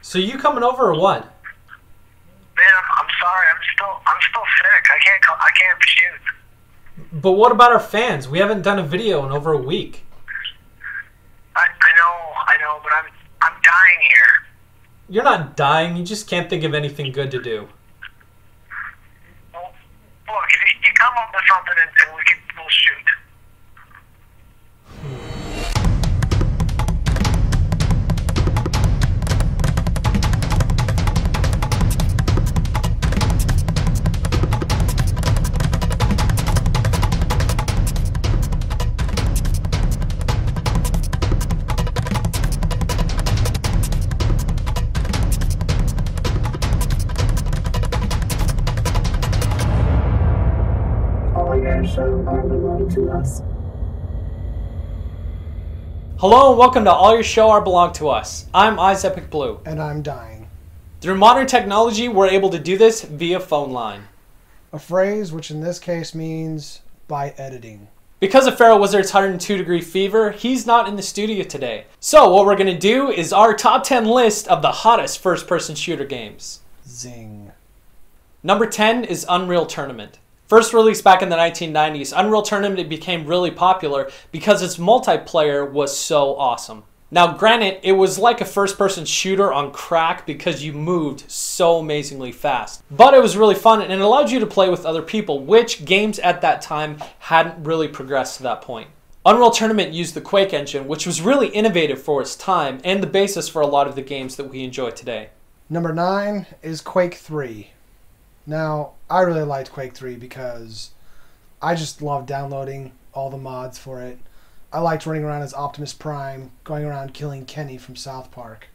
So you coming over or what? Man, I'm sorry. I'm still sick. I can't shoot. But what about our fans? We haven't done a video in over a week. I know, but I'm dying here. You're not dying, you just can't think of anything good to do. Well, look, if you come up with something and we'll shoot. Hello and welcome to All Your Show Are Belong to Us. I'm Epic Blue. And I'm dying. Through modern technology, we're able to do this via phone line. A phrase which in this case means by editing. Because of Pharaoh Wizard's 102-degree fever, he's not in the studio today. So what we're going to do is our top 10 list of the hottest first-person shooter games. Zing. Number 10 is Unreal Tournament. First released back in the 1990s, Unreal Tournament became really popular because its multiplayer was so awesome. Now granted, it was like a first-person shooter on crack because you moved so amazingly fast. But it was really fun and it allowed you to play with other people, which games at that time hadn't really progressed to that point. Unreal Tournament used the Quake engine, which was really innovative for its time and the basis for a lot of the games that we enjoy today. Number 9 is Quake 3. Now, I really liked Quake 3 because I just loved downloading all the mods for it. I liked running around as Optimus Prime, going around killing Kenny from South Park.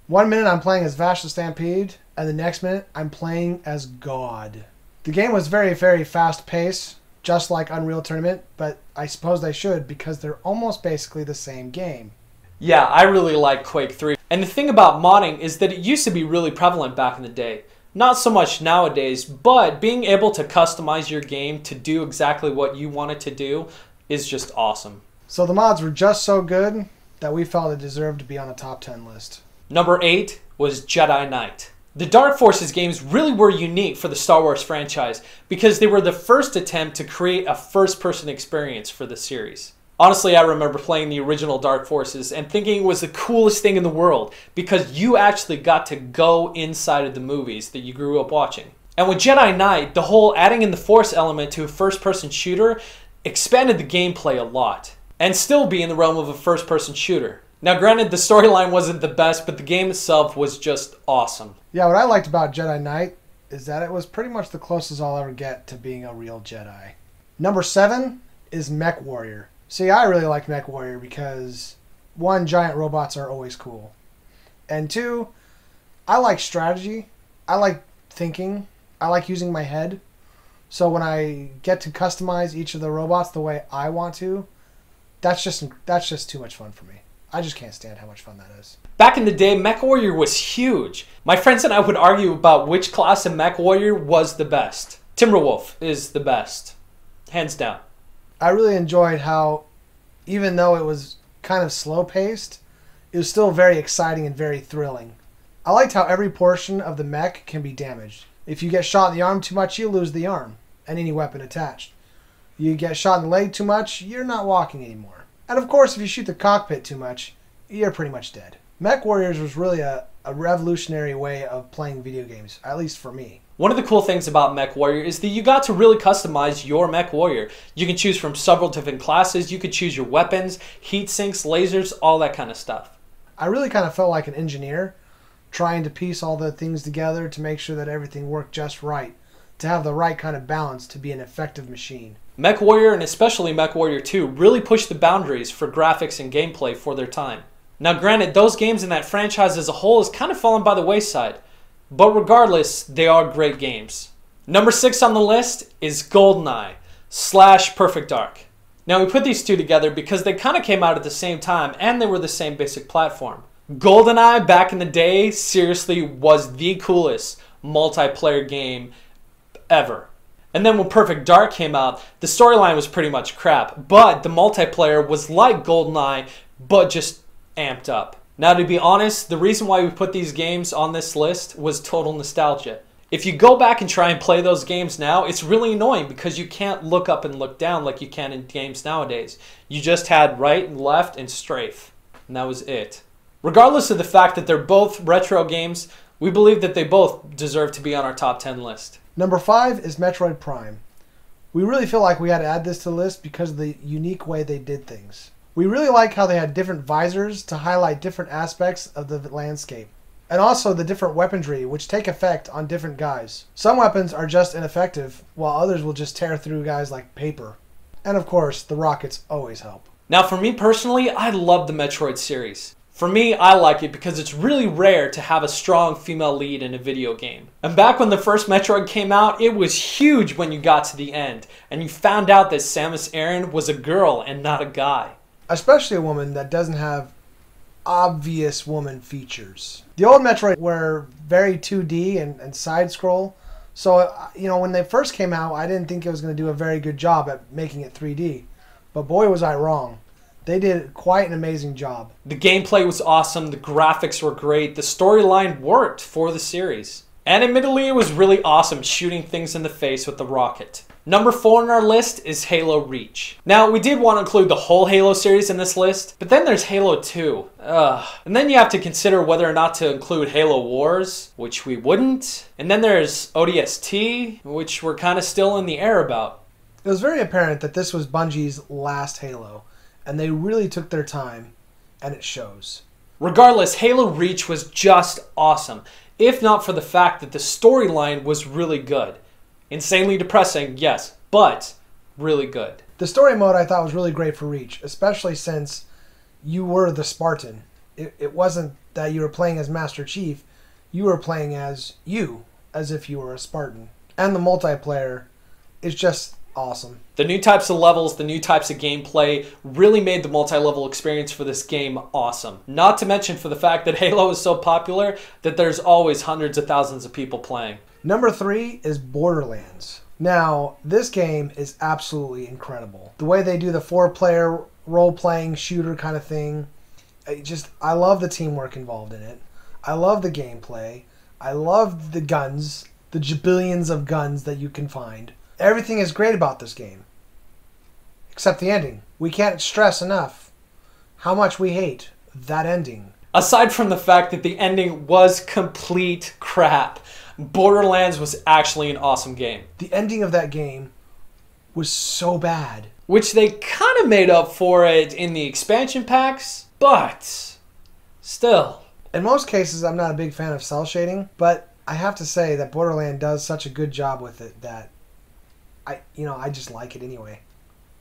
1 minute I'm playing as Vash the Stampede, and the next minute I'm playing as God. The game was very, very fast-paced, just like Unreal Tournament, but I suppose they should because they're almost basically the same game. Yeah, I really like Quake 3. And the thing about modding is that it used to be really prevalent back in the day. Not so much nowadays, but being able to customize your game to do exactly what you want it to do is just awesome. So the mods were just so good that we felt it deserved to be on a top 10 list. Number 8 was Jedi Knight. The Dark Forces games really were unique for the Star Wars franchise because they were the first attempt to create a first-person experience for the series. Honestly, I remember playing the original Dark Forces and thinking it was the coolest thing in the world because you actually got to go inside of the movies that you grew up watching. And with Jedi Knight, the whole adding in the Force element to a first-person shooter expanded the gameplay a lot and still be in the realm of a first-person shooter. Now granted, the storyline wasn't the best, but the game itself was just awesome. Yeah, what I liked about Jedi Knight is that it was pretty much the closest I'll ever get to being a real Jedi. Number 7 is Mech Warrior. See, I really like Mech Warrior because, 1, giant robots are always cool. And 2, I like strategy. I like thinking. I like using my head. So when I get to customize each of the robots the way I want to, that's just too much fun for me. I just can't stand how much fun that is. Back in the day, Mech Warrior was huge. My friends and I would argue about which class of Mech Warrior was the best. Timberwolf is the best. Hands down. I really enjoyed how, even though it was kind of slow-paced, it was still very exciting and very thrilling. I liked how every portion of the mech can be damaged. If you get shot in the arm too much, you lose the arm and any weapon attached. You get shot in the leg too much, you're not walking anymore. And of course, if you shoot the cockpit too much, you're pretty much dead. Mech Warriors was really a revolutionary way of playing video games, at least for me. One of the cool things about Mech Warrior is that you got to really customize your Mech Warrior. You can choose from several different classes, you could choose your weapons, heat sinks, lasers, all that kind of stuff. I really kind of felt like an engineer, trying to piece all the things together to make sure that everything worked just right, to have the right kind of balance to be an effective machine. Mech Warrior, and especially Mech Warrior 2, really pushed the boundaries for graphics and gameplay for their time. Now granted, those games in that franchise as a whole has kind of fallen by the wayside. But regardless, they are great games. Number 6 on the list is GoldenEye / Perfect Dark. Now we put these two together because they kind of came out at the same time and they were the same basic platform. GoldenEye back in the day seriously was the coolest multiplayer game ever. And then when Perfect Dark came out, the storyline was pretty much crap, but the multiplayer was like GoldenEye, but just amped up. Now, to be honest, the reason why we put these games on this list was total nostalgia. If you go back and try and play those games now, it's really annoying because you can't look up and look down like you can in games nowadays. You just had right and left and strafe, and that was it. Regardless of the fact that they're both retro games, we believe that they both deserve to be on our top 10 list. Number 5 is Metroid Prime. We really feel like we had to add this to the list because of the unique way they did things. We really like how they had different visors to highlight different aspects of the landscape. And also the different weaponry, which take effect on different guys. Some weapons are just ineffective, while others will just tear through guys like paper. And of course, the rockets always help. Now for me personally, I love the Metroid series. For me, I like it because it's really rare to have a strong female lead in a video game. And back when the first Metroid came out, it was huge when you got to the end, and you found out that Samus Aran was a girl and not a guy. Especially a woman that doesn't have obvious woman features. The old Metroid were very 2D and side scroll. So, when they first came out, I didn't think it was going to do a very good job at making it 3D. But boy, was I wrong. They did quite an amazing job. The gameplay was awesome, the graphics were great, the storyline worked for the series. And admittedly, it was really awesome shooting things in the face with the rocket. Number 4 on our list is Halo Reach. Now, we did want to include the whole Halo series in this list, but then there's Halo 2. And then you have to consider whether or not to include Halo Wars, which we wouldn't. And then there's ODST, which we're kind of still in the air about. It was very apparent that this was Bungie's last Halo, and they really took their time, and it shows. Regardless, Halo Reach was just awesome, if not for the fact that the storyline was really good. Insanely depressing, yes, but really good. The story mode I thought was really great for Reach, especially since you were the Spartan. It wasn't that you were playing as Master Chief, you were playing as you, as if you were a Spartan. And the multiplayer is just awesome. The new types of levels, the new types of gameplay really made the multi-level experience for this game awesome. Not to mention for the fact that Halo is so popular that there's always hundreds of thousands of people playing. Number 3 is Borderlands. Now, this game is absolutely incredible. The way they do the 4-player role-playing shooter kind of thing, I love the teamwork involved in it. I love the gameplay. I love the guns, the jabillions of guns that you can find. Everything is great about this game. Except the ending. We can't stress enough how much we hate that ending. Aside from the fact that the ending was complete crap, Borderlands was actually an awesome game. The ending of that game was so bad. Which they kind of made up for it in the expansion packs, but still. In most cases, I'm not a big fan of cell shading, but I have to say that Borderlands does such a good job with it that I just like it anyway.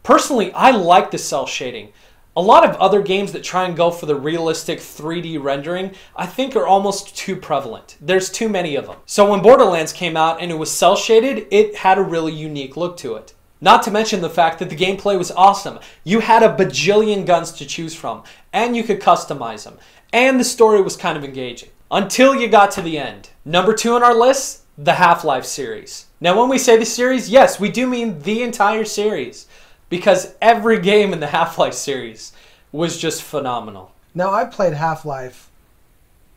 Personally, I like the cell shading. A lot of other games that try and go for the realistic 3D rendering, I think are almost too prevalent. There's too many of them. So when Borderlands came out and it was cell shaded, it had a really unique look to it. Not to mention the fact that the gameplay was awesome. You had a bajillion guns to choose from, and you could customize them. And the story was kind of engaging. Until you got to the end. Number 2 on our list, the Half-Life series. Now when we say the series, yes, we do mean the entire series. Because every game in the Half-Life series was just phenomenal. Now I've played Half-Life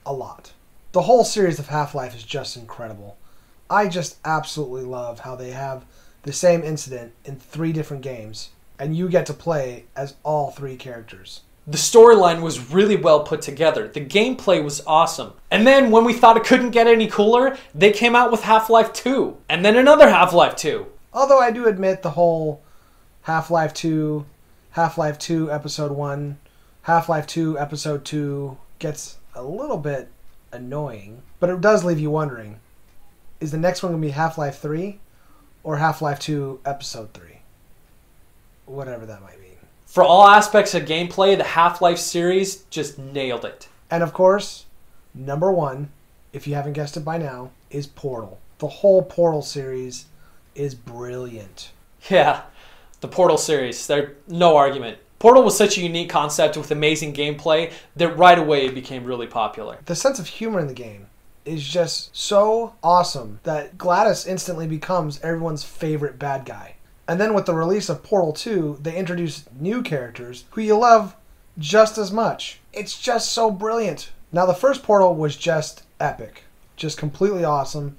a lot. The whole series of Half-Life is just incredible. I just absolutely love how they have the same incident in 3 different games. And you get to play as all 3 characters. The storyline was really well put together. The gameplay was awesome. And then when we thought it couldn't get any cooler, they came out with Half-Life 2. And then another Half-Life 2. Although I do admit the whole Half-Life 2, Half-Life 2 Episode 1, Half-Life 2 Episode 2 gets a little bit annoying. But it does leave you wondering, is the next one going to be Half-Life 3 or Half-Life 2 Episode 3? Whatever that might mean. For all aspects of gameplay, the Half-Life series just nailed it. And of course, number 1, if you haven't guessed it by now, is Portal. The whole Portal series is brilliant. Yeah, the Portal series, there's no argument. Portal was such a unique concept with amazing gameplay that right away it became really popular. The sense of humor in the game is just so awesome that GLaDOS instantly becomes everyone's favorite bad guy. And then with the release of Portal 2, they introduced new characters who you love just as much. It's just so brilliant. Now, the first Portal was just epic. Just completely awesome.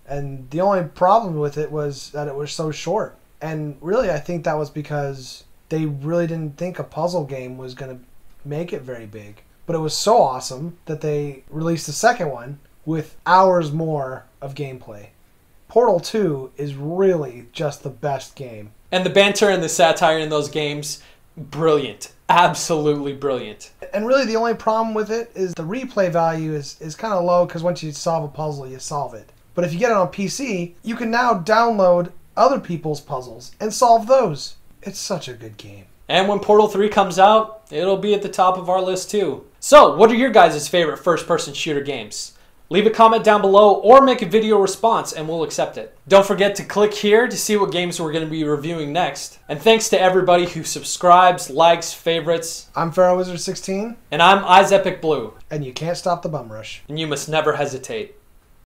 And the only problem with it was that it was so short. And really, I think that was because they really didn't think a puzzle game was going to make it very big. But it was so awesome that they released the second one with hours more of gameplay. Portal 2 is really just the best game. And the banter and the satire in those games, brilliant. Absolutely brilliant. And really the only problem with it is the replay value is kind of low because once you solve a puzzle, you solve it. But if you get it on PC, you can now download other people's puzzles and solve those. It's such a good game. And when Portal 3 comes out, it'll be at the top of our list too. So, what are your guys' favorite first-person shooter games? Leave a comment down below or make a video response and we'll accept it. Don't forget to click here to see what games we're going to be reviewing next. And thanks to everybody who subscribes, likes, favorites. I'm PharaohWizard16. And I'm EyesEpicBlue. And you can't stop the bum rush. And you must never hesitate.